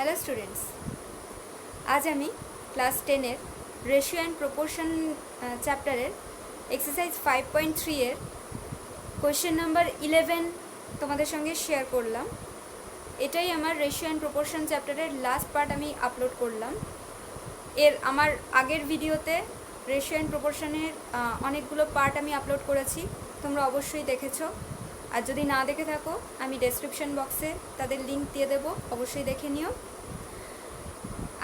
Hello students, আজ আমি class 10-এর ratio and proportion চ্যাপ্টারের এক্সারসাইজ 5.3 এর কোয়েশ্চেন নাম্বার 11 তোমাদের সঙ্গে শেয়ার করলাম। এটাই আমার রেশিও অ্যান্ড প্রপোর্শন চ্যাপ্টারের লাস্ট পার্ট আমি আপলোড করলাম। আমার আগের ভিডিওতে রেশিও অ্যান্ড প্রপোর্শনের অনেকগুলো পার্ট আমি আপলোড করেছি, তোমরা অবশ্যই দেখেছো। আর যদি না দেখে থাকো আমি ডেসক্রিপশন বক্সে তাদের লিঙ্ক দিয়ে দেবো, অবশ্যই দেখে নিও।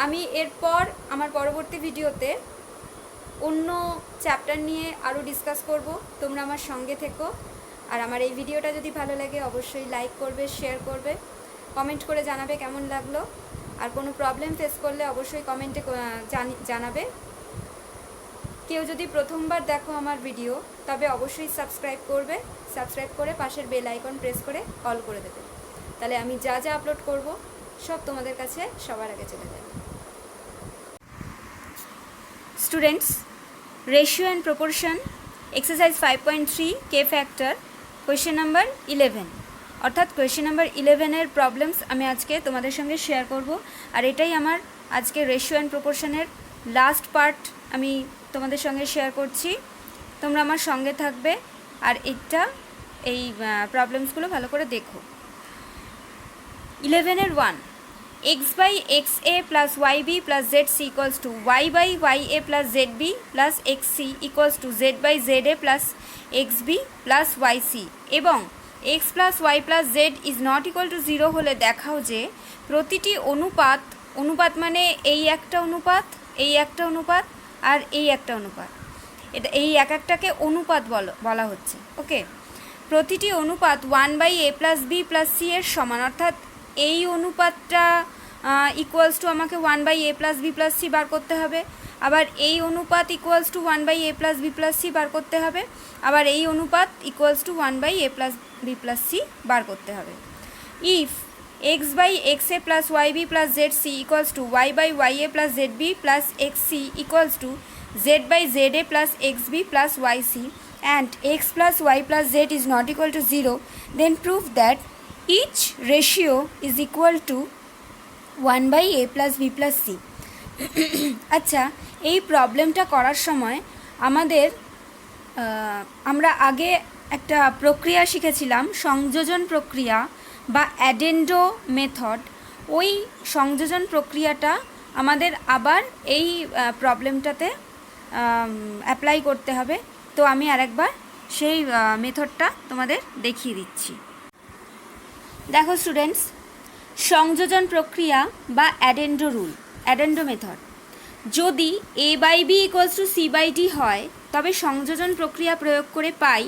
আমি এরপর আমার পরবর্তী ভিডিওতে অন্য চ্যাপ্টার নিয়ে আরও ডিসকাস করব, তোমরা আমার সঙ্গে থেকো। আর আমার এই ভিডিওটা যদি ভালো লাগে অবশ্যই লাইক করবে, শেয়ার করবে, কমেন্ট করে জানাবে কেমন লাগলো। আর কোনো প্রবলেম ফেস করলে অবশ্যই কমেন্টে জানাবে। কেউ যদি প্রথমবার দেখো আমার ভিডিও তবে অবশ্যই সাবস্ক্রাইব করবে, সাবস্ক্রাইব করে পাশের বেল আইকন প্রেস করে অল করে দেবে, তাহলে আমি যা যা আপলোড করব সব তোমাদের কাছে সবার আগে চলে যাবে। Students, ratio and proportion exercise 5.3 K factor question number 11, অর্থাৎ কোয়েশ্চেন নাম্বার 11-এর প্রবলেমস আমি আজকে তোমাদের সঙ্গে শেয়ার করব। আর এটাই আমার আজকে রেশিও অ্যান্ড প্রপোর্শনের লাস্ট পার্ট আমি তোমাদের সঙ্গে শেয়ার করছি। তোমরা আমার সঙ্গে থাকবে আর এই প্রবলেমসগুলো ভালো করে দেখো। 11-এর 1, x by xa plus yb plus zc equals to y by ya plus zb plus xc equals to z by za plus xb plus yc এবং x plus y plus z is not equal to 0 হলে দেখাও যে প্রতিটি অনুপাত মানে এই একটা অনুপাত, এই একটা অনুপাত আর এই একটা অনুপাত, এটা এই এক একটাকে অনুপাত বলা হচ্ছে। ওকে, প্রতিটি অনুপাত 1 by a plus b plus c এর সমান, অর্থাৎ এই অনুপাতটা ইকুয়ালস টু আমাকে 1 by a plus B plus c বার করতে হবে, আবার এই অনুপাত equals to 1 by a plus B plus c বার করতে হবে, আবার এই অনুপাত equals to 1 by a plus B plus c বার করতে হবে। If x by x A plus Y B plus Z c equals to y by y A plus Z B plus x c equals to z by Z A plus x B plus Y c and x plus Y plus z is not equal to 0, then prove that each ratio is equal to 1 by a plus b plus c। আচ্ছা, এই প্রবলেমটা করার সময় আমরা আগে একটা প্রক্রিয়া শিখেছিলাম, সংযোজন প্রক্রিয়া বা অ্যাডেন্ডো মেথড। ওই সংযোজন প্রক্রিয়াটা আমাদের আবার এই প্রবলেমটাতে অ্যাপ্লাই করতে হবে। তো আমি আরেকবার সেই মেথডটা তোমাদের দেখিয়ে দিচ্ছি। দেখো স্টুডেন্টস, সংযোজন প্রক্রিয়া বা অ্যাডেন্ডো মেথড, যদি A by B equals to C by D হয় তবে সংযোজন প্রক্রিয়া প্রয়োগ করে পাই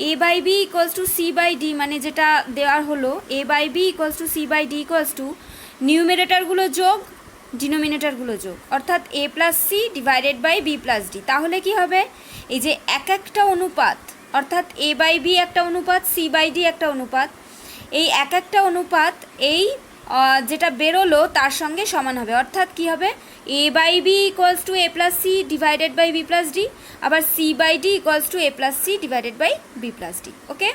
A by B equals to C by D, মানে যেটা দেওয়ার হলো A by B equals to C by D equals to নিউমিনেটরগুলো যোগ ডিনোমিনেটরগুলো যোগ, অর্থাৎ A plus C divided by B plus D. তাহলে কি হবে, এই যে এক একটা অনুপাত, অর্থাৎ এ বাই বি একটা অনুপাত, সি বাই ডি একটা অনুপাত, এই এক একটা অনুপাত এই যেটা বেরোলো তার সঙ্গে সমান হবে। অর্থাৎ কি হবে, A by B equals to A plus C divided by B plus D, আবার C by D equals to A plus C divided by B plus D. Okay,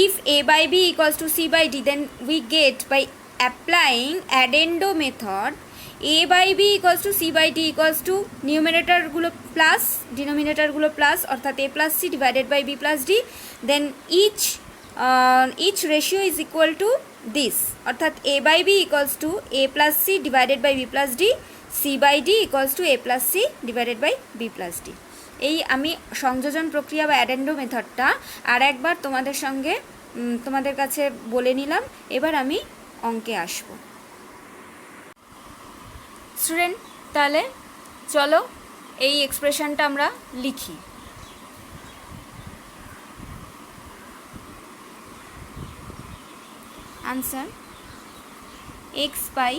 if A by B equals to C by D, then we get by applying addendo method A by B equals to C by D equals to নিউমিনেটরগুলো plus ডিনোমিনেটরগুলো plus, অর্থাৎ A plus C divided by B plus D, then each ratio is equal to this, অর্থাৎ a by b equals to a plus c divided by b plus d, c by d equals to a plus c divided by b plus d। এই আমি সংযোজন প্রক্রিয়া বা অ্যাডেন্ডো মেথডটা আর একবার তোমাদের কাছে বলে নিলাম। এবার আমি অঙ্কে আসব। স্টুডেন্ট, তাহলে চলো এই এক্সপ্রেশনটা আমরা লিখি। Answer x by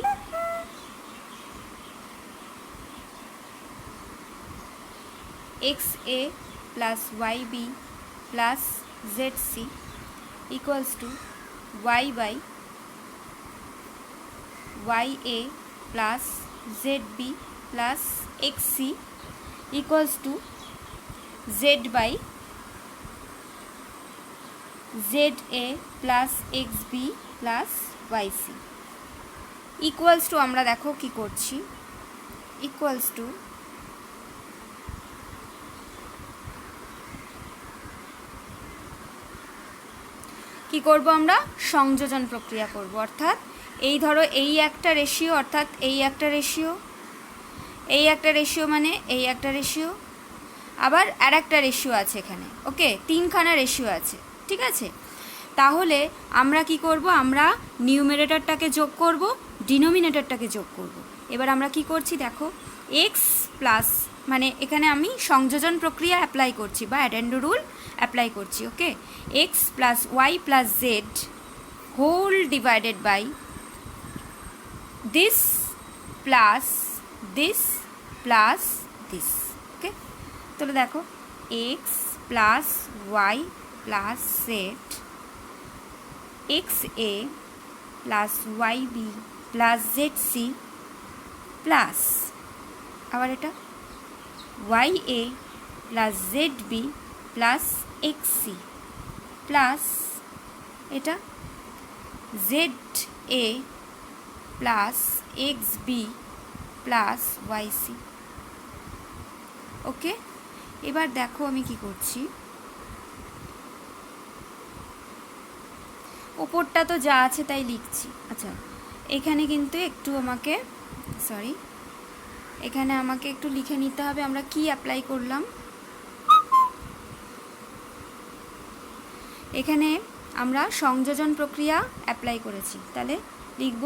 xa plus yb plus zc equals to y by ya plus zb plus xc equals to z by ZA plus XB plus YC। Equals to আমরা দেখো কি করছি, ইকুয়ালস টু কি করব, আমরা সংযোজন প্রক্রিয়া করব। অর্থাৎ এই ধরো এই একটা রেশিও, অর্থাৎ এই একটা রেশিও, এই একটা রেশিও মানে এই একটা রেশিও, আবার আর একটা রেশিও আছে এখানে, ওকে, তিনখানা রেশিও আছে, ঠিক আছে। তাহলে আমরা কি করব, আমরা নিউমারেটরটাকে যোগ করব, ডিনোমিনেটরটাকে যোগ করব। এবার আমরা কি করছি দেখো, এক্স প্লাস, মানে এখানে আমি সংযোজন প্রক্রিয়া অ্যাপ্লাই করছি বা অ্যাডেন্ডো রুল অ্যাপ্লাই করছি, okay. X plus Y plus Z whole divided by this plus this plus this, okay. তাহলে দেখো X plus Y plus Z X এ plus Y B plus Z C plus আবার এটা Y এ plus Z B plus x C plus এটা Z এ plus x B plus Y C, okay. এবার দেখো আমি কি করছি, ওপরটা তো যা আছে তাই লিখছি। আচ্ছা, এখানে কিন্তু একটু আমাকে এখানে আমাকে একটু লিখে নিতে হবে আমরা কি অ্যাপ্লাই করলাম। এখানে আমরা সংযোজন প্রক্রিয়া অ্যাপ্লাই করেছি, তাহলে লিখব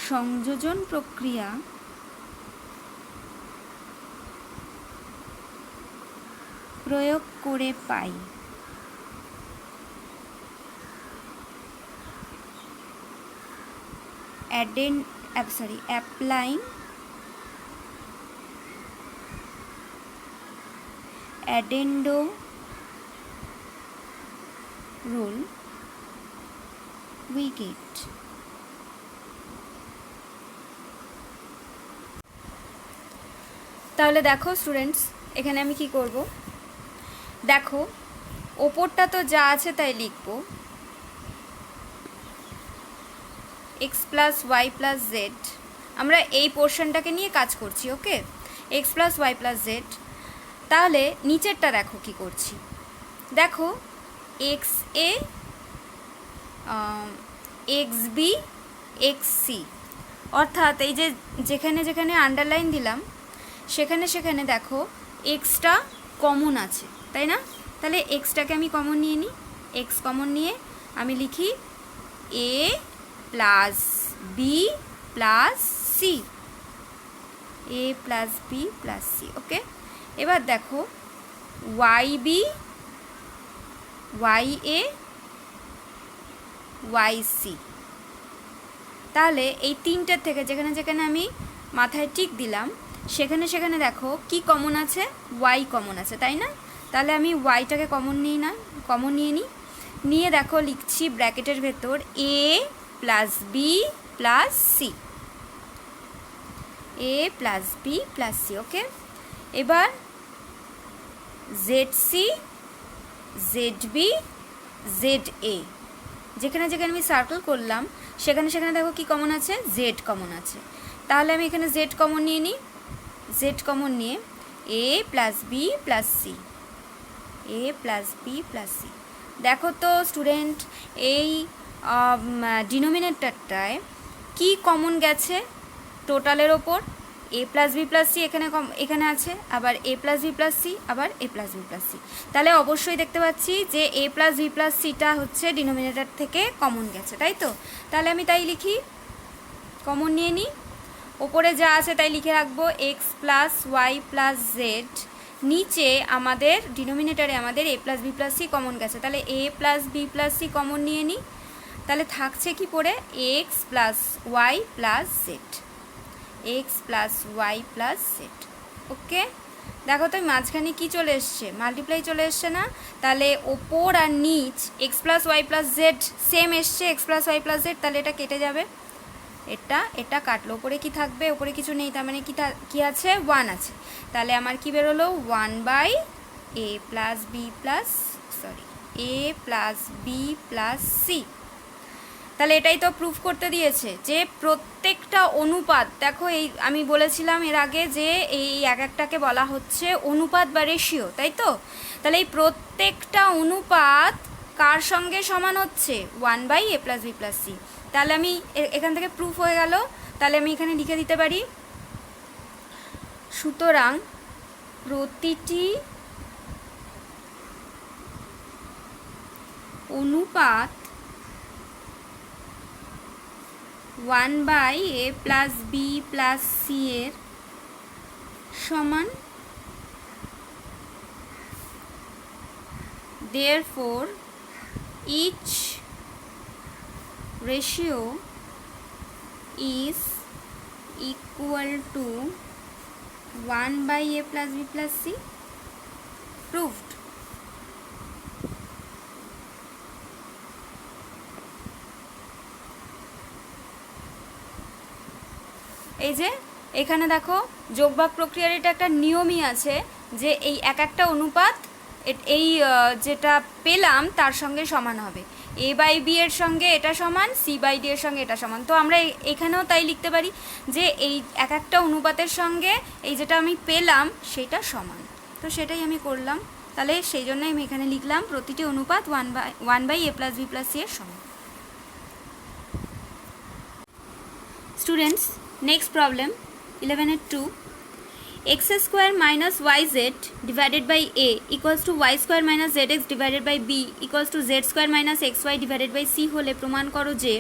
সংযোজন প্রক্রিয়া প্রয়োগ করে পাই applying addendo rule we get তাহলে দেখো স্টুডেন্টস, এখানে আমি কি করব, দেখো ওপরটা তো যা আছে তাই লিখব, X plus Y plus Z, আমরা এই পোর্শনটাকে নিয়ে কাজ করছি, okay. X plus Y plus Z, তাহলে নিচেরটা দেখো কি করছি, দেখো X A X B X C, অর্থাৎ এই যে যেখানে যেখানে আন্ডারলাইন দিলাম সেখানে সেখানে দেখো এক্সটা কমন আছে, তাই না? তাহলে এক্সটাকে আমি কমন নিয়ে নিই, এক্স কমন নিয়ে আমি লিখি এ plus B plus C, A plus B plus C, okay. এবার দেখো Y B Y A Y C, তাহলে এই তিনটের থেকে যেখানে যেখানে আমি মাথায় টিক দিলাম সেখানে সেখানে দেখো কি কমন আছে, ওয়াই কমন আছে, তাই না? তাহলে আমি ওয়াইটাকে কমন নিয়ে নিই, নিয়ে দেখো লিখছি ব্র্যাকেটের ভেতর A plus B plus C, A plus B plus C, okay. এবার Z C Z B Z A, যেখানে যেখানে আমি সার্কেল করলাম সেখানে সেখানে দেখো কি কমন আছে, জেড কমন আছে, তাহলে আমি এখানে জেড কমন নিয়ে নিই, জেড কমন নিয়ে এ plus B plus C, A plus B plus C. দেখো তো স্টুডেন্ট, এই ডিনোমিনেটরটায় কি কমন গেছে টোটালের ওপর, এ প্লাস বি প্লাস সি এখানে আছে, আবার এ প্লাস বি প্লাস সি, আবার এ প্লাস বি প্লাস সি, তাহলে অবশ্যই দেখতে পাচ্ছি যে এ প্লাস বি প্লাস সিটা হচ্ছে ডিনোমিনেটর থেকে কমন গেছে, তাই তো? তাহলে আমি তাই লিখি, কমন নিয়ে নিই, ওপরে যা আছে তাই লিখে রাখবো X plus Y plus Z, নিচে আমাদের ডিনোমিনেটরে আমাদের A plus B plus C common গেছে, তাহলে A plus B plus C common নিয়ে নিই, তাহলে থাকছে কি পড়ে X plus Y plus Z, x plus Y plus Z, okay. দেখো তো মাঝখানে কি চলে এসছে, মাল্টিপ্লাই চলে এসছে না? তাহলে ওপর আর নিচ X plus Y plus Z same এসছে, X plus Y plus Z, তাহলে এটা কেটে যাবে, এটা কাটলো, ওপরে কি থাকবে, ওপরে কিছু নেই, তার মানে কি আছে, 1 আছে, তাহলে আমার কি বেরোলো 1 by a plus B plus c. তাহলে এটাই তো প্রুফ করতে দিয়েছে যে প্রত্যেকটা অনুপাত, দেখো এই আমি বলেছিলাম এর আগে যে এই এক একটাকে বলা হচ্ছে অনুপাত বা রেশিও, তাই তো? তাহলে এই প্রত্যেকটা অনুপাত কার সঙ্গে সমান হচ্ছে? 1/a+b+c। তাহলে আমি এখান থেকে প্রুফ হয়ে গেল। তাহলে আমি এখানে লিখে দিতে পারি, সুতরাং প্রতিটি অনুপাত 1/a+b+c এর সমান। Therefore, each ratio is equal to 1/a+b+c. Proved. এই যে এখানে দেখো যোগভাগ প্রক্রিয়ার এটা একটা নিয়মই আছে যে এই এক একটা অনুপাত এই যেটা পেলাম তার সঙ্গে সমান হবে। a/b এর সঙ্গে এটা সমান, c/d এর সঙ্গে এটা সমান। তো আমরা এখানেও তাই লিখতে পারি যে এই এক একটা অনুপাতের সঙ্গে এই যেটা আমি পেলাম সেটা সমান। তো সেটাই আমি করলাম। তাহলে সেই জন্যই আমি এখানে লিখলাম প্রতিটি অনুপাত 1/a+b+c এর সমান। Students, next problem 11-2, x² minus yz divided by a equals to y² minus zx divided by b equals to z² minus xy divided by c হলে প্রমাণ করো যে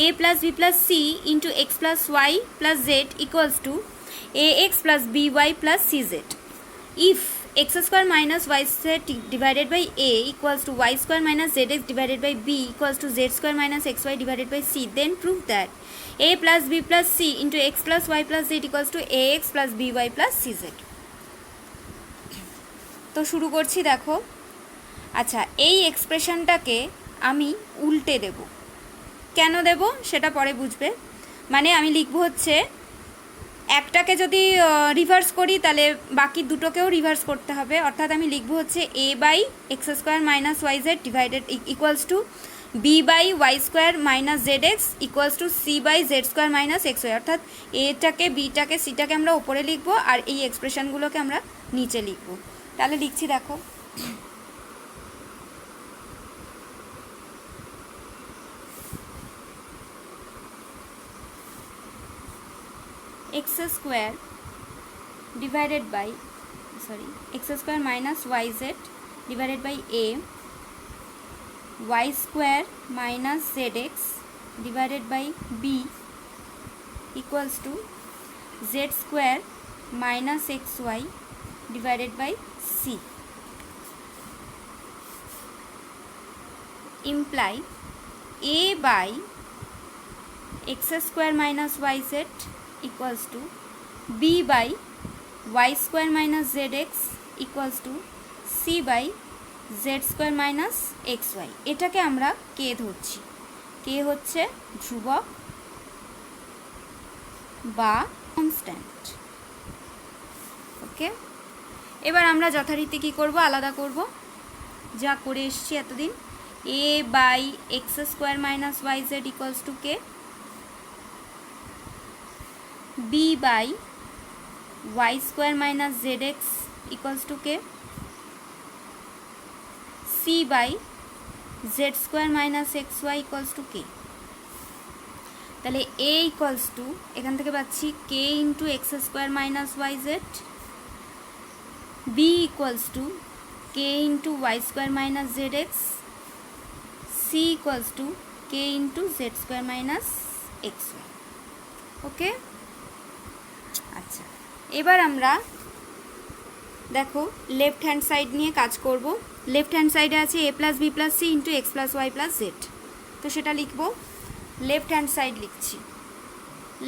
a plus b plus c into x plus y plus z equals to ax plus by plus cz. If x² minus yz divided by a equals to y² minus zx divided by b equals to z² minus xy divided by c, then prove that a plus b plus c into x plus y plus z equals to ax plus by plus cz. তো শুরু করছি, দেখো। আচ্ছা, এই এক্সপ্রেশনটাকে আমি উল্টে দেব। কেন দেব সেটা পরে বুঝবে। মানে আমি লিখব হচ্ছে, একটাকে যদি রিভার্স করি তাহলে বাকি দুটোকেও রিভার্স করতে হবে। অর্থাৎ আমি লিখব হচ্ছে a/x² minus yz divided equals to b/y² minus zx equals to c/z² minus xy। অর্থাৎ এটাকে, বিটাকে, সিটাকে আমরা ওপরে লিখব আর এই এক্সপ্রেশনগুলোকে আমরা নিচে লিখব। তাহলে লিখছি, দেখো। x² divided by x² minus yz divided by a, y² minus zx divided by b equals to z² minus xy divided by c, imply a by x² minus yz equals to b by y² minus zx equals to c by z² minus xy। এটাকে আমরা কে ধরছি। কে হচ্ছে ধ্রুবক বা constant. ওকে, এবার আমরা যথারীতি কী করব, আলাদা করব যা করে এসছি এতদিন। a by x² minus yz equals to k, b by y² minus zx equals to k, c by z² minus xy equals to k। তাহলে a equals to, এখান থেকে পাচ্ছি k into x² minus yz, b equals to k into y² minus zx, c equals to k into z² minus xy। ওকে, আচ্ছা, এবার আমরা দেখো left hand side নিয়ে কাজ করব। লেফট হ্যান্ড সাইডে আছে a plus b plus c into x plus y plus z। তো সেটা লিখব। লেফট হ্যান্ড সাইড লিখছি।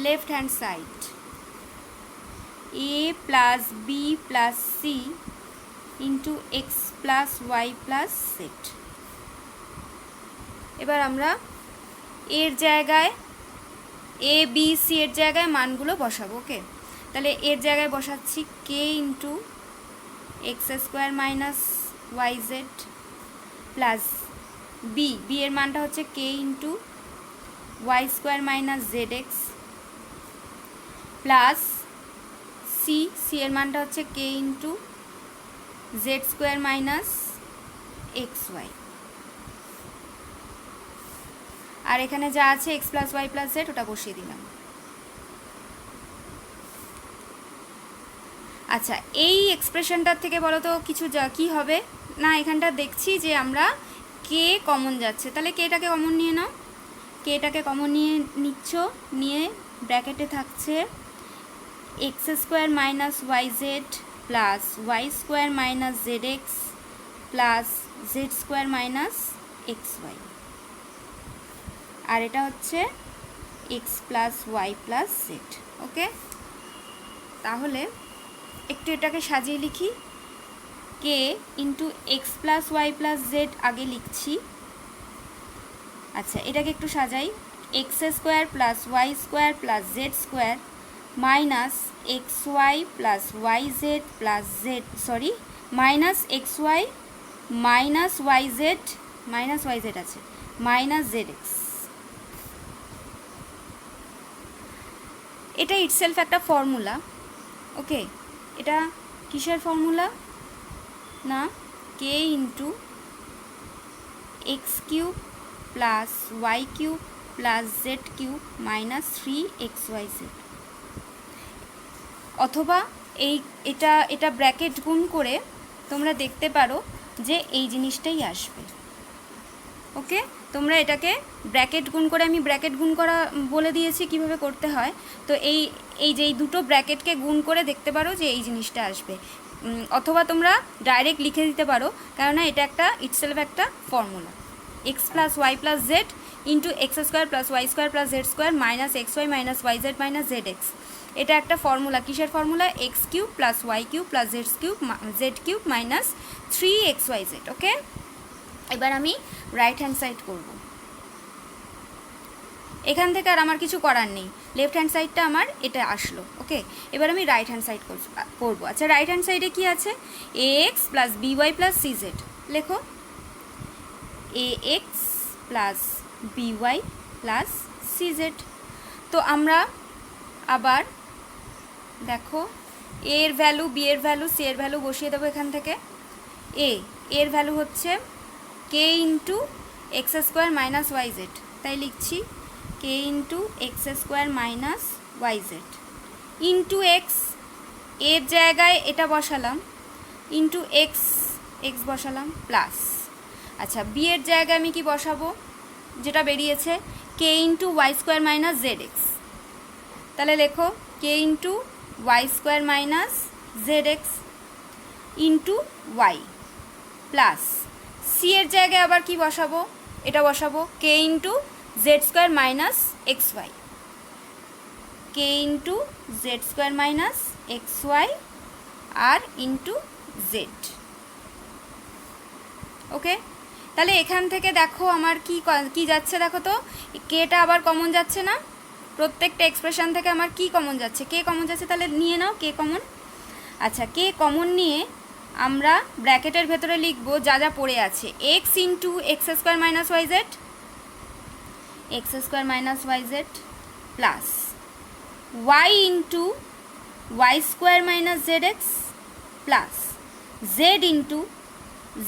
Left hand side a plus b plus c into x plus y plus z। এবার আমরা এর জায়গায় a b c এর জায়গায় মানগুলো বসাবো। ওকে, তাহলে এর জায়গায় বসাচ্ছি k into x² minus yz plus b, এর মানটা হচ্ছে k into Y square minus Z x plus C এর মানটা হচ্ছে K into Z square minus x Y, আর এখানে যা আছে X plus Y plus Z ওটা বসিয়ে দিলাম। আচ্ছা, এই এক্সপ্রেশনটার থেকে বলো তো কিছু কী হবে না, এখানটা দেখছি যে আমরা কে কমন যাচ্ছে, তাহলে কেটাকে কমন নিয়ে নাও, কেটাকে কমন নিচ্ছ, নিয়ে ব্র্যাকেটে থাকছে X square minus Y Z plus Y square minus Z x plus Z square minus x Y, আর এটা হচ্ছে X plus Y plus Z. Okay, তাহলে একটু এটাকে সাজিয়ে লিখি, K into x plus Y plus Z আগে লিখছি। আচ্ছা, এটাকে একটু সাজাই, X square plus Y square plus Z square minus x Y plus Y Z plus Z minus x Y minus Y Z আছে মাইনাস জেড এক্স। এটা itself একটা formula. Okay, এটা কিসের ফর্মুলা না, K into X cube plus Y cube plus Z cube minus 3xyz, অথবা এটা bracket গুণ করে তোমরা দেখতে পারো যে এই জিনিসটাই আসবে। ওকে, তোমরা এটাকে ব্র্যাকেট গুণ করে, আমি ব্র্যাকেট গুণ করা বলে দিয়েছি কিভাবে করতে হয়, তো এই যে এই দুটো ব্র্যাকেটকে গুণ করে দেখতে পারো যে এই জিনিসটা আসবে, অথবা তোমরা ডাইরেক্ট লিখে দিতে পারো, কেননা এটা একটা ইটসেলফ একটা formula, x plus Y plus Z into x square plus Y square plus Z square minus x Y minus Y z minus Z x. এটা একটা ফর্মুলা, কিসের formula, x cube plus Y cube plus Z cube minus 3xyz। Okay, এবার আমি right hand side করব, এখান থেকে আর আমার কিছু করার নেই, লেফট হ্যান্ড সাইডটা আমার এটা আসলো। ওকে, এবার আমি রাইট হ্যান্ড সাইড করবো। আচ্ছা, রাইট হ্যান্ড সাইডে কি আছে, A X plus B Y plus C Z, লেখো A X plus B Y plus C Z. তো আমরা আবার দেখো এ এর ভ্যালু, বি এর ভ্যালু, সি এর ভ্যালু বসিয়ে দেবো এখান থেকে। এর ভ্যালু হচ্ছে K into x square minus Y Z, তাই লিখছি K into x square minus Y Z into X, এর জায়গায় এটা বসালাম, ইন্টু এক্স বসালাম প্লাস, আচ্ছা বি এর জায়গায় আমি কি বসাবো, যেটা বেরিয়েছে K into Y square minus Z X, তাহলে লেখো কে into Y square minus Z X into Y plus C এর জায়গায় আবার কি বসাবো, এটা বসাবো কে into Z square minus x Y, কে into Z square minus x Y আর ইন্টু জেড। ওকে, তাহলে এখান থেকে দেখো আমার কি যাচ্ছে, দেখো তো কেটা আবার কমন যাচ্ছে না, প্রত্যেকটা এক্সপ্রেশন থেকে আমার কি কমন যাচ্ছে, কে কমন যাচ্ছে, তাহলে নিয়ে নাও কে কমন। আচ্ছা, কে কমন নিয়ে আমরা ব্র্যাকেটের ভেতরে লিখবো যা যা পড়ে আছে, x into x square minus Y z, x square minus Y Z plus y into Y square minus Z x plus Z into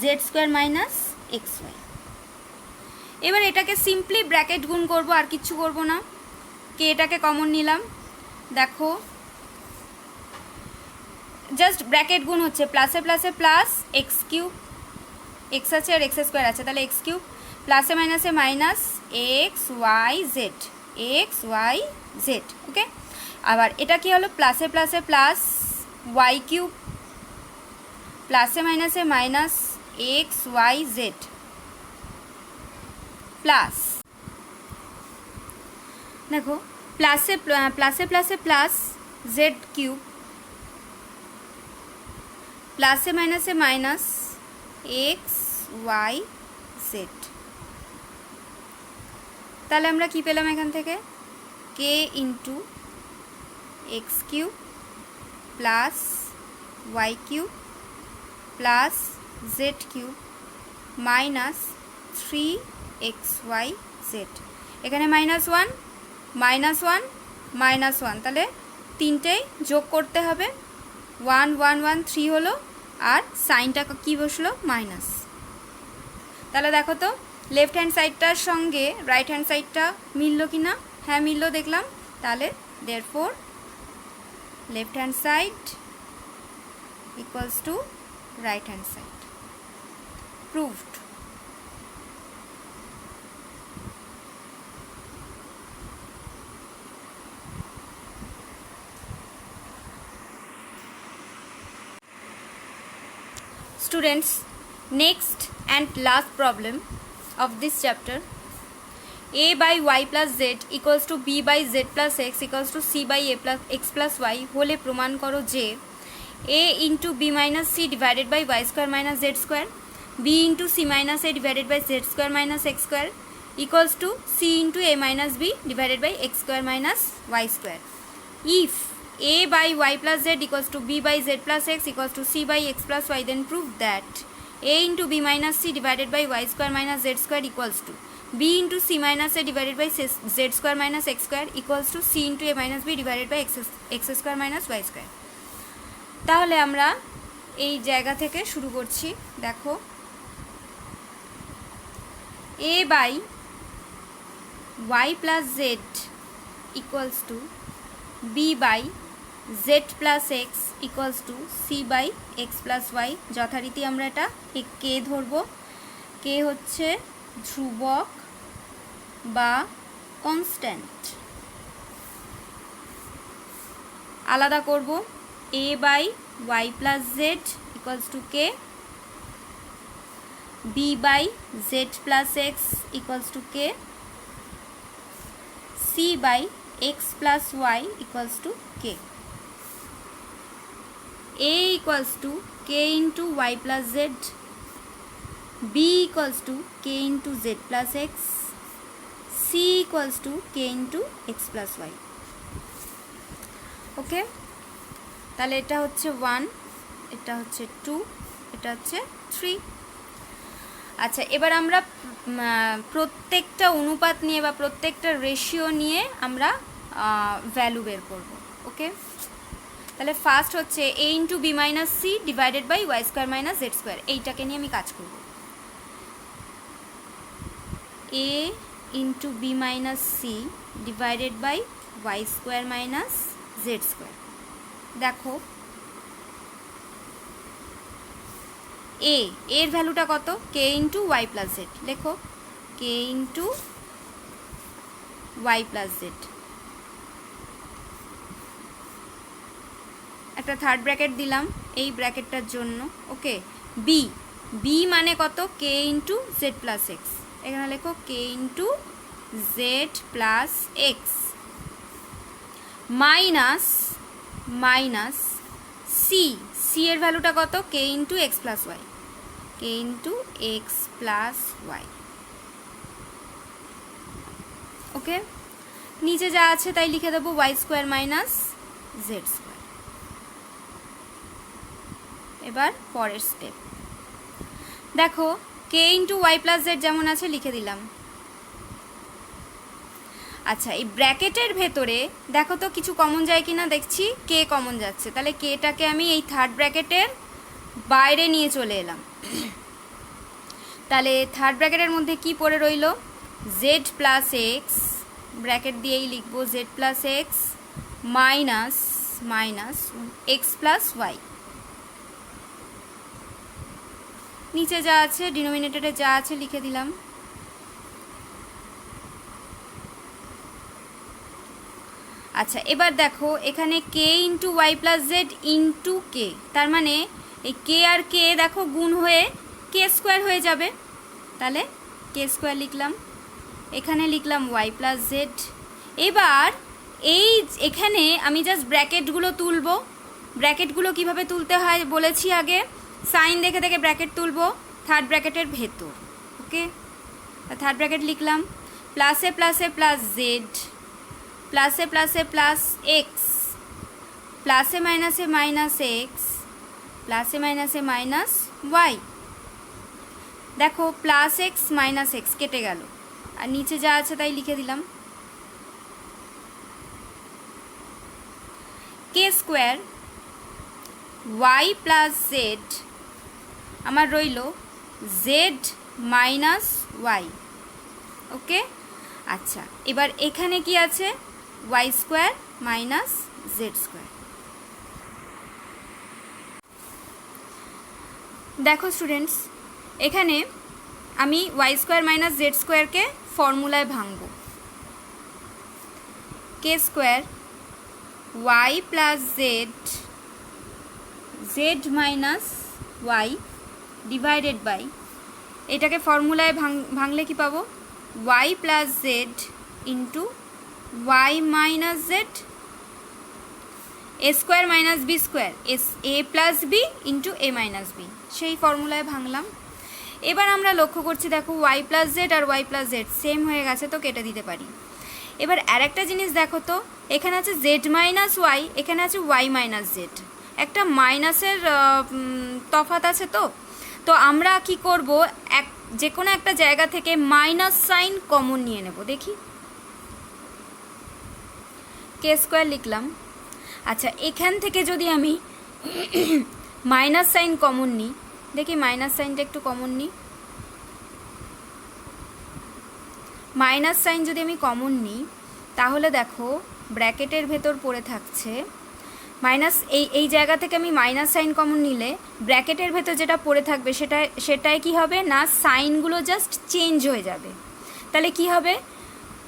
Z square minus x y. এবার এটাকে সিম্পলি ব্র্যাকেট গুণ করব, আর কিচ্ছু করব না, কে এটাকে কমন নিলাম, দেখো জাস্ট ব্র্যাকেট গুণ হচ্ছে, প্লাসে প্লাসে প্লাস এক্স কিউব, এক্স আছে আর এক্স স্কোয়ার আছে, তাহলে এক্স কিউব প্লাসে মাইনাসে মাইনাস এক্স ওয়াই জেড। ওকে, আবার এটা কি হলো, প্লাসে প্লাসে প্লাস ওয়াই কিউব প্লাসে মাইনাসে minus x y Z plus, দেখো প্লাসে প্লাসে প্লাস জেড কিউব প্লাসে মাইনাসে মাইনাস এক্স ওয়াই জেড। তাহলে আমরা কি পেলাম এখান থেকে, K into X cube plus Y cube plus Z cube minus 3xyz। এখানে -1 -1 -1, তাহলে তিনটেই যোগ করতে হবে। 1 1 1 3 হলো, আর সাইনটা কি বসলো? মাইনাস। তাহলে দেখো তো লেফট হ্যান্ড সাইডটার সঙ্গে রাইট হ্যান্ড সাইডটা মিললো কি না? হ্যাঁ মিললো, দেখলাম। তাহলে therefore left hand side equals to right hand side. Proved. Students, next and last problem of this chapter, a by y plus z equals to b by z plus x equals to c by a plus x plus y হলে প্রমাণ করো যে a into b minus c divided by y square minus z square, b into c minus a divided by z square minus x square equals to c into a minus b divided by x square minus y square. If a by y plus z equals to b by z plus x equals to c by x plus y, then prove that a into b minus c divided by y square minus z square equals to b into c minus a divided by z square minus x square equals to c into a minus b divided by x square minus y square. তাহলে আমরা এই জায়গা থেকে শুরু করছি। দেখো, a by y plus z equals to b by z plus x equals to c by x plus y, যথারীতি আমরা এটা কে ধরবো। কে হচ্ছে ধ্রুবক বা কনস্ট্যান্ট। আলাদা করব, a by y plus z equals to k, b by z plus x equals to k, c by x plus y equals to k. A equals to k into y plus z, b equals to k into z plus x, c equals to k into x plus y. ওকে, তাহলে এটা হচ্ছে 1, এটা হচ্ছে 2, এটা হচ্ছে 3। আচ্ছা, এবার আমরা প্রত্যেকটা অনুপাত নিয়ে বা প্রত্যেকটা রেশিও নিয়ে আমরা ভ্যালু বের করব। ওকে, তাহলে ফার্স্ট হচ্ছে a into b minus c divided by y square minus Z square, এইটাকে নিয়ে আমি কাজ করব। a into b minus c divided by y square minus Z square. দেখো এর ভ্যালুটা কত? K into Y plus z. লেখো কে ইন্টু ওয়াই প্লাস জেড। একটা থার্ড ব্র্যাকেট দিলাম এই ব্র্যাকেটটার জন্য। ওকে, বি মানে কত? K into Z plus x. এখানে লেখো কে into Z plus x minus minus c এর ভ্যালুটা কত? K into x plus Y, কে into x plus y. Okay, নিচে যা আছে তাই লিখে দেবো, y square minus Z square. এবার পরের স্টেপ দেখো, k into Y plus z যেমন আছে লিখে দিলাম। আচ্ছা, এই ব্র্যাকেটের ভেতরে দেখো তো কিছু কমন যায় কি না, দেখছি কে কমন যাচ্ছে। তাহলে কেটাকে আমি এই থার্ড ব্র্যাকেটের বাইরে নিয়ে চলে এলাম। তাহলে থার্ড ব্র্যাকেটের মধ্যে কি পড়ে রইল? জেড প্লাস এক্স, ব্র্যাকেট দিয়েই লিখবো z plus x minus minus x plus y. নিচে যা আছে ডিনোমিনেটরে যা আছে লিখে দিলাম। আচ্ছা, এবার দেখো এখানে K into Y plus Z into K, তার মানে এই কে আর কে দেখো গুণ হয়ে কে স্কোয়ার হয়ে যাবে। তাহলে কে স্কোয়ার লিখলাম, এখানে লিখলাম ওয়াই প্লাস জেড। এবার এখানে আমি জাস্ট ব্র্যাকেটগুলো তুলব। ব্র্যাকেটগুলো কিভাবে তুলতে হয় বলেছি আগে, সাইন দেখে দেখে ব্র্যাকেট তুলব থার্ড ব্র্যাকেটের ভেতর। ওকে, থার্ড ব্র্যাকেট লিখলাম প্লাসে প্লাসে প্লাস জেড, প্লাসে প্লাসে প্লাস এক্স, প্লাসে মাইনাসে মাইনাস এক্স, প্লাসে মাইনাসে মাইনাস ওয়াই। দেখো প্লাস এক্স মাইনাস এক্স কেটে গেল, আর নিচে যা আছে তাই লিখে দিলাম। কে স্কোয়ার ওয়াই প্লাস জেড আমার রইল জেড মাইনাস ওয়াই। ওকে, আচ্ছা এবার এখানে কি আছে, Y square minus Z square. দেখো স্টুডেন্টস, এখানে আমি ওয়াই স্কোয়ার মাইনাস জেড স্কোয়ারকে ফর্মুলায় ভাঙব। K square Y plus Z Z minus Y divided by, এটাকে ফর্মুলায় ভাঙলে কি পাবো, Y plus Z into Y minus Z A square minus B square A plus B into A minus B, সেই ফর্মুলায় ভাঙলাম। এবার আমরা লক্ষ্য করছি দেখো ওয়াই প্লাস জেড আর ওয়াই প্লাস জেড সেম হয়ে গেছে, তো কেটে দিতে পারি। এবার আরেকটা জিনিস দেখো তো, এখানে আছে জেড মাইনাস ওয়াই, এখানে আছে ওয়াই মাইনাস জেড, একটা মাইনাসের তফাৎ আছে। তো আমরা কি করব, যে কোনো একটা জায়গা থেকে মাইনাস সাইন কমন নিয়ে নেব। দেখি, কে স্কোয়ার লিখলাম। আচ্ছা এখান থেকে যদি আমি মাইনাস সাইন কমন নিই, দেখি মাইনাস সাইনটা একটু কমন নিই। মাইনাস সাইন যদি আমি কমন নিই তাহলে দেখো ব্র্যাকেটের ভেতর পড়ে থাকছে মাইনাস, এই জায়গা থেকে আমি মাইনাস সাইন কমন নিলে ব্র্যাকেটের ভেতর যেটা পড়ে থাকবে সেটাই কি হবে না, সাইনগুলো জাস্ট চেঞ্জ হয়ে যাবে। তাহলে কি হবে,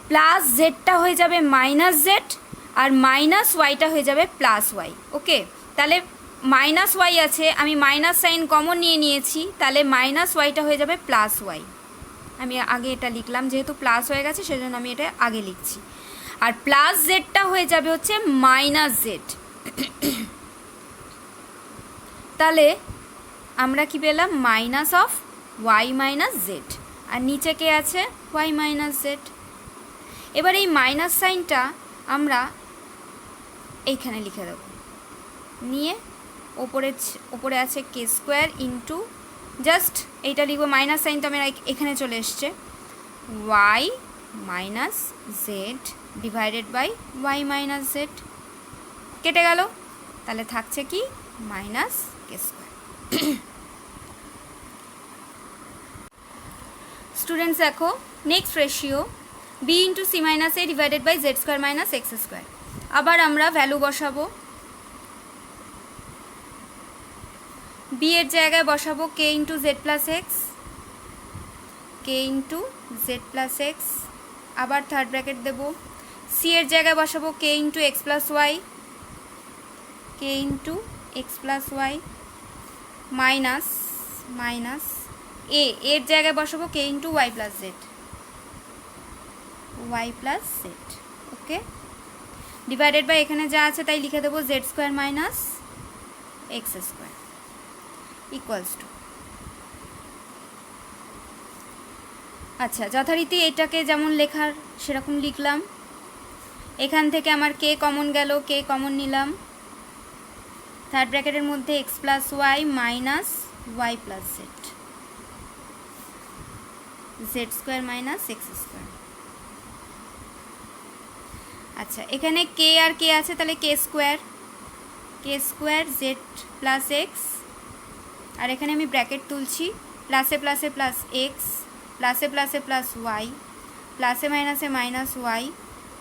প্লাস জেডটা হয়ে যাবে মাইনাস জেড আর মাইনাস ওয়াইটা হয়ে যাবে প্লাস ওয়াই। ওকে, তাহলে মাইনাস ওয়াই আছে, আমি মাইনাস সাইন কমন নিয়েছি, তাহলে মাইনাস ওয়াইটা হয়ে যাবে প্লাস ওয়াই। আমি আগে এটা লিখলাম, যেহেতু প্লাস হয়ে গেছে সেজন্য আমি এটা আগে লিখছি। আর প্লাস জেডটা হয়ে যাবে হচ্ছে মাইনাস জেড। তাহলে আমরা কি পেলাম, minus of Y minus Z, আর নিচে কে আছে, ওয়াই মাইনাস জেড। এবার এই মাইনাস সাইনটা আমরা এইখানে লিখে দেব, নিয়ে ওপরে আছে কে স্কোয়ার ইন্টু, জাস্ট এইটা লিখবো, মাইনাস সাইন তো আমার এখানে চলে এসছে, y minus z divided by y minus Z. কেটে গেল, তাহলে থাকছে কি, মাইনাস কে স্কোয়ার। স্টুডেন্টস দেখো next ratio b into c minus a divided by z square minus x square. আবার আমরা ভ্যালু বসাবো, বি এর জায়গায় বসাবো কে ইন্টু জেড প্লাস এক্স, কে ইন্টু জেড প্লাস এক্স, আবার থার্ড ব্র্যাকেট দেবো। সি এর জায়গায় বসাবো কে ইন্টু এক্স প্লাস ওয়াই, কে into x plus Y minus minus এর জায়গায় বসাবো কে into Y plus Z, Y plus Z. Okay, divided by এখানে যা আছে তাই লিখে দেবো, Z square minus x square equals to. আচ্ছা যথারীতি এটাকে যেমন লেখার সেরকম লিখলাম। এখান থেকে আমার কে কমন গেল, কে কমন নিলাম, থার্ড ব্র্যাকেটের মধ্যে x plus Y minus y plus Z, z square minus x square. আচ্ছা এখানে কে আর কে আছে, তাহলে k square Z plus x, আর এখানে আমি ব্র্যাকেট তুলছি, প্লাসে প্লাসে প্লাস এক্স, প্লাসে প্লাসে প্লাস ওয়াই, প্লাসে মাইনাসে মাইনাস ওয়াই,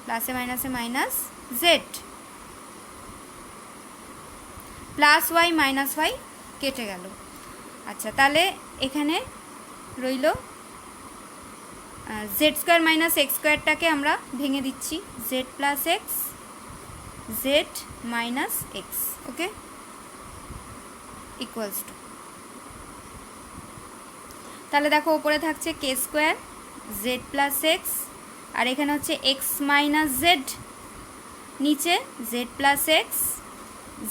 প্লাসে মাইনাসে minus Z, plus Y minus Y কেটে গেল। আচ্ছা তাহলে এখানে রইল জেড স্কোয়ার মাইনাস এক্স স্কোয়ারটাকে আমরা ভেঙে দিচ্ছি, Z plus X Z minus X. Okay, equals to, তাহলে দেখো ওপরে থাকছে K square Z plus x, আর এখানে হচ্ছে এক্স মাইনাস জেড, নিচে Z plus X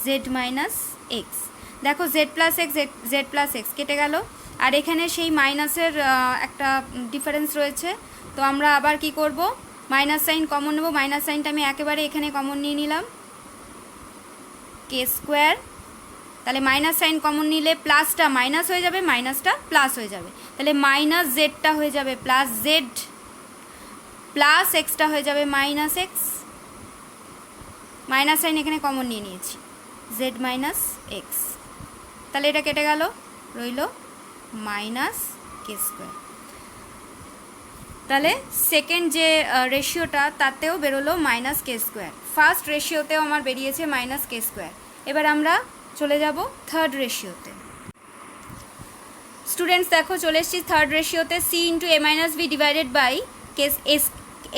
Z minus X. দেখো Z plus X Z plus X কেটে গেল, আর এখানে সেই মাইনাসের একটা ডিফারেন্স রয়েছে, তো আমরা আবার কি করব, মাইনাস সাইন কমন নেব। মাইনাস সাইনটা আমি একেবারে এখানে কমন নিয়ে নিলাম, কে স্কোয়ার, তাহলে মাইনাস সাইন কমন নিলে প্লাসটা মাইনাস হয়ে যাবে, মাইনাসটা প্লাস হয়ে যাবে, তাহলে মাইনাস জেডটা হয়ে যাবে প্লাস জেড, প্লাস এক্সটা হয়ে যাবে মাইনাস এক্স, মাইনাস সাইন এখানে কমন নিয়ে নিয়েছি, জেড মাইনাস এক্স। তাহলে এটা কেটে গেল, রইল মাইনাস কে স্কোয়ার। তাহলে সেকেন্ড যে রেশিওটা তাতেও বেরোলো মাইনাস কে স্কোয়ার, ফার্স্ট রেশিওতেও আমার বেরিয়েছে মাইনাস কে স্কোয়ার। এবার আমরা চলে যাব থার্ড রেশিওতে। স্টুডেন্টস দেখো চলে এসেছি থার্ড রেশিওতে, C into A minus B divided by কেস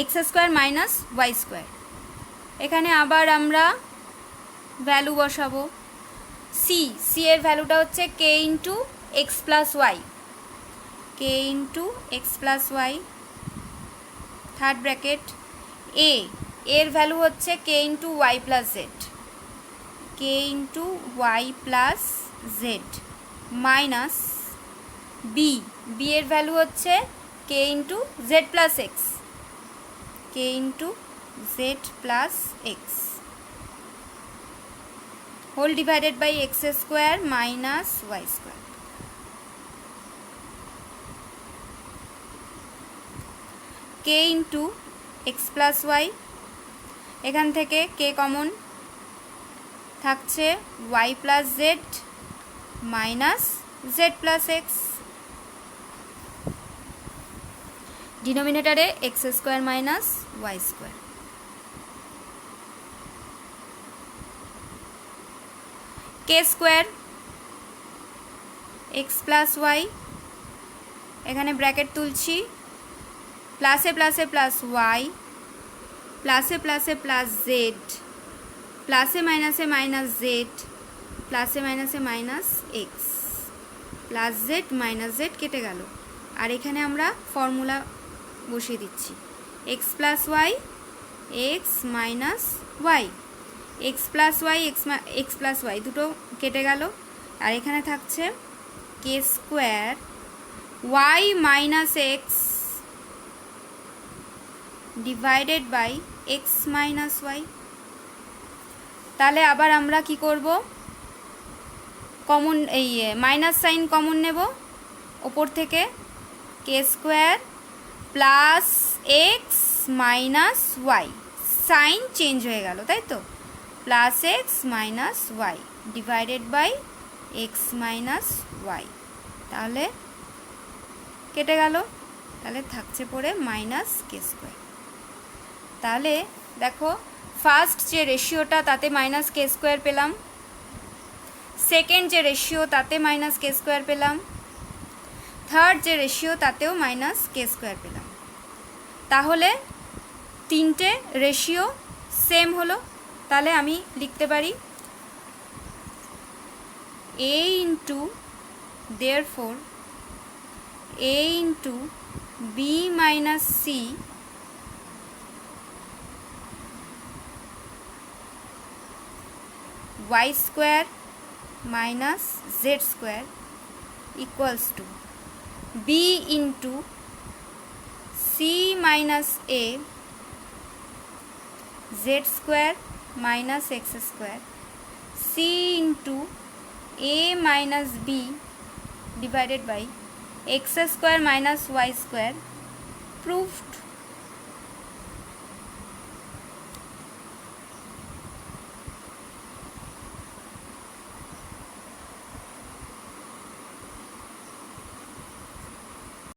X square minus Y square. এখানে আবার আমরা ভ্যালু বসাবো। সি এর ভ্যালুটা হচ্ছে K into x plus Y, কে into x plus Y, third bracket. এর ভ্যালু হচ্ছে K into Y plus Z, K into Y plus Z, minus B এর ভ্যালু হচ্ছে K into Z plus x, K into Z plus X, whole divided by x square minus Y square. K into x plus Y, এখান থেকে K common থাকছে Y plus Z minus Z plus X, ডিনোমিনেটারে X square minus Y square. K square X plus Y, এখানে bracket তুলছি, প্লাসে প্লাসে plus Y, প্লাসে প্লাসে প্লাস জেড, প্লাসে মাইনাসে মাইনাস জেড, প্লাসে মাইনাসে minus x, plus Z minus Z কেটে গেল। আর এখানে আমরা ফর্মুলা বসিয়ে দিচ্ছি, X plus Y X minus Y, X plus Y X plus Y দুটো কেটে গেল। আর এখানে থাকছে K square Y minus X divided by X minus Y. তাহলে আবার আমরা কি করব, কমন এই মাইনাস সাইন কমন নেব ওপর থেকে, K square plus x minus Y, sign change হয়ে গেল তাই তো, plus x minus Y divided by X minus Y. তাহলে কেটে গেল, তাহলে থাকছে পড়ে মাইনাস কে স্কোয়ার। তাহলে দেখো ফার্স্ট যে রেশিওটা তাতে মাইনাস কে স্কোয়ার পেলাম, সেকেন্ড যে রেশিও তাতে মাইনাস কে স্কোয়ার পেলাম, থার্ড যে রেশিও তাতেও মাইনাস কে স্কোয়ার পেলাম। তাহলে তিনটে রেশিও সেম হলো। তাহলে আমি লিখতে পারি a into therefore a into b minus c y square minus Z square equals to b into c minus a z square minus x square, c into A minus B divided by x square minus Y square. Proved.